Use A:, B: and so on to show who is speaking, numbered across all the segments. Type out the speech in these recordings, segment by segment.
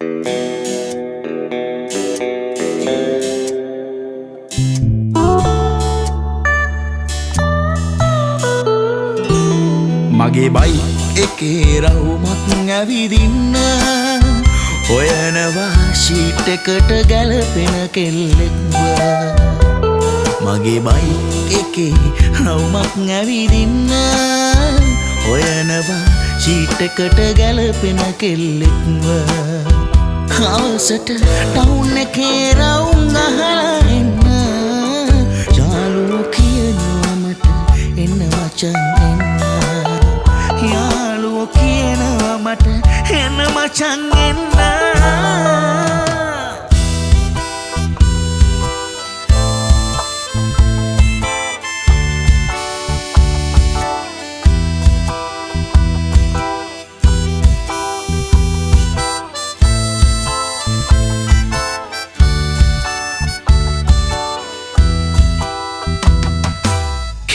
A: මගේ බයි එකේ රවුමක් ඇවිදින්න හොයනවා ෂීට් එකට ගැලපෙන කෙල්ලෙක්ව. මගේ බයි එකේ රවුමක් ඇවිදින්න හොයනවා ෂීට් එකට ගැලපෙන කෙල්ලෙක්ව. හවසට ටවුන් එකේ රවුම් අහලා එන්න යාළුවෝ කියනවා මට එන්න මචං එන්න. යාළුවෝ කියනවා මට එන්න මචං එන්න.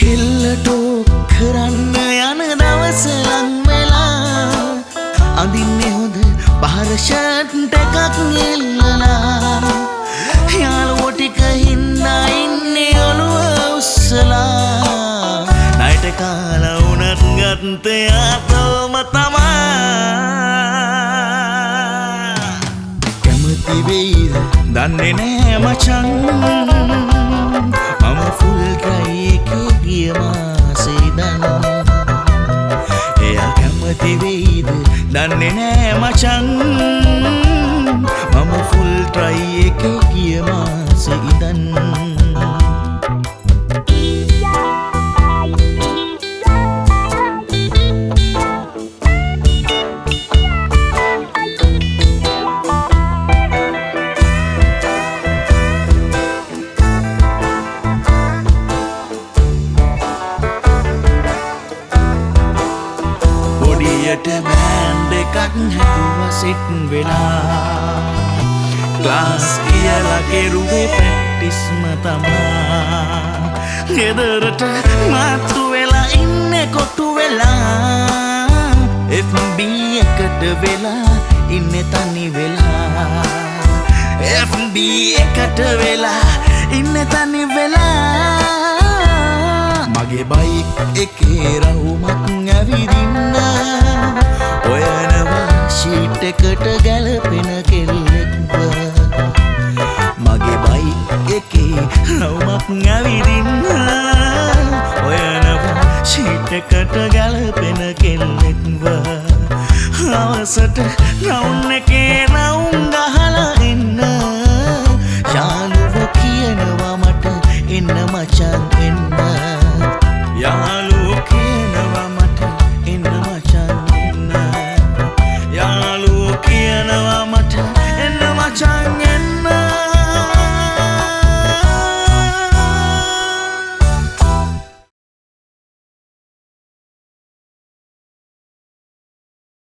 A: කෙල්ලටෝ කරන්න යන දවස ලං වෙලා අඳින්නේ හොඳ බහර ෂර්ට් එකක් එල්ලලා යාළුවෝ ටික හින්දා ඉන්නේ ඔළුව උස්සලා ණයට කාලා උනත් ගත්තේ ආතෝම තමා. කැමති වෙයිද දන්නේ නෑ මචං මම ෆුල් ට්‍රයි එකේ ගිය මාසේ දන්. එයා කැමති වෙයිද දන්නේ නෑ මචං මම ෆුල් ට්‍රයි එකේ ගිය මාසේ ඉදන්. ට බෑන්ඩ් එකක් හැදුව සිට් වෙලා ක්ලාස් කියලා කෙරුවේ ප්‍රැක්ටිස්ම තමා. ගෙදරට මාතු වෙලා ඉන්නේ කොටු වෙලා FB එකට වෙලා ඉන්නේ තනි වෙලා. FB එකට වෙලා ඉන්නේ තනි වෙලා. මගේ බයික් එකේ රවුමක් ඇවිදින්න හොයනවා ෂීට් එකට ගැලපෙන කෙල්ලෙක්ව. මගේ බයික් එකේ රවුමක් ඇවිදින්න හොයනවා ෂීට් එකට ගැලපෙන කෙල්ලෙක්ව. හවසට රවුම් එකේ රවුම් ගහලා එන්න යාළුවෝ කියනවා මට එන්න මචං එන්න.